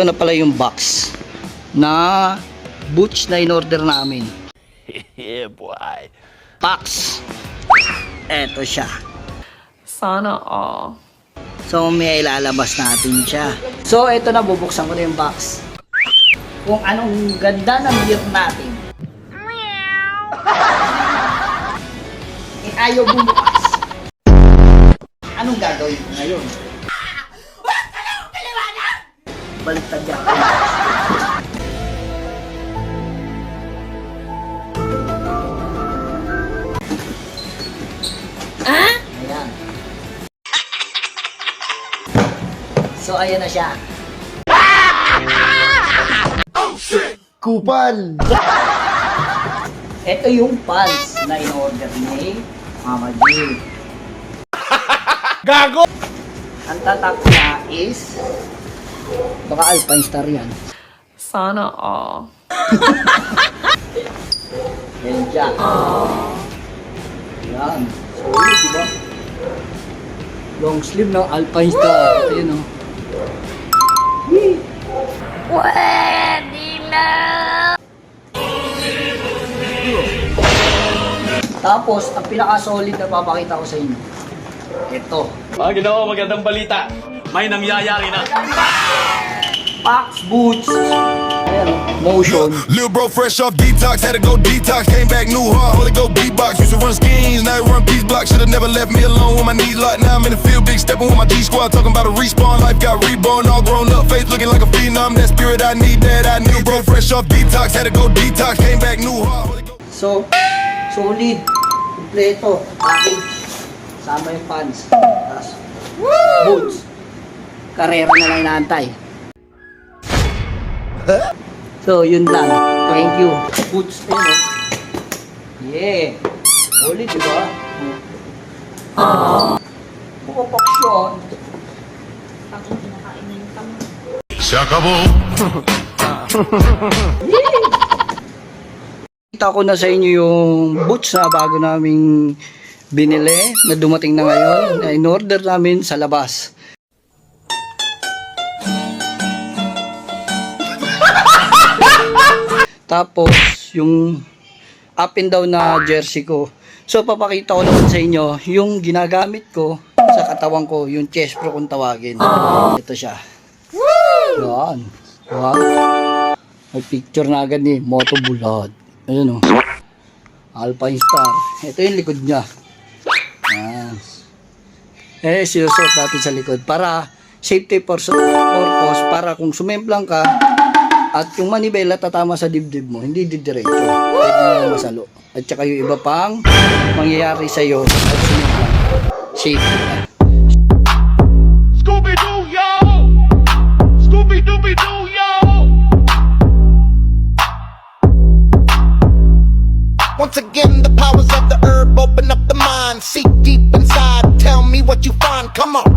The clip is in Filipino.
Ito na pala yung box na boots na in-order namin. Yeah, boy. Box. Eto siya. Sana all. So, may ilalabas natin siya. So, eto na, bubuksan ko na yung box. Kung anong ganda ng beer natin. Eh, ayaw bumukas. Anong gagawin ko ngayon? Baliktad yan. Ayan. So, ayan na siya. Kupal! Ito yung pants na in-order ni Mama Jill. Gago! Ang tatak niya is baka Alpine Star yan. Sana all. Yan siya. Yan. Solid, diba? Long sleeve ng Alpine Star. Ayan o. Pwede na! Tapos, ang pinaka-solid na papakita ko sa inyo. Ito. Mga ginawa, magandang balita. May nangyayari na. Pax Boots. Ayan o. Motion. Lil bro fresh off detox, had to go detox, came back new hard, only go beatbox. Used to run schemes, now I run peace block. Should've never left me alone with my knees locked. Now I'm in the field, big stepping with my G squad, talking about a respawn. Life got reborn, all grown up, face looking like a phenom. That spirit I need, that I knew. Bro fresh off detox, had to go detox, came back new hard. Only go So, solid. Kompleto. Package. Sama yung pants. Tapos, boots. Karera na lang inaantay. So, yun lang. Thank you. Boots din, oh. Yeah. Solid, di ba? Pukapaksyon. Se acabó. Kita ko na sa inyo yung boots na bago naming binili na dumating na ngayon na in-order namin sa labas. Tapos yung up and down na jersey ko. So papakita ko naman sa inyo yung ginagamit ko sa katawan ko, yung chest pro kung tawagin. Ito siya. Yan. Wow. May picture na agad ni Moto Bulad. Ayun o. Alpine Star. Ito yung likod niya. Yan. Eh, sinusuot natin sa likod para safety purpose, para kung sumemplang ka at yung manibela tatama sa dibdib mo, hindi didiretso. Pwede mo masalo. At saka yung iba pang mangyayari sa iyo at sumemplang. Safety ka. Scooby-Doo, yo! Scooby-Dooby-Doo, yo! Once again, the powers of the herb open up the mind. Seek deep inside, tell me what you find. Come on.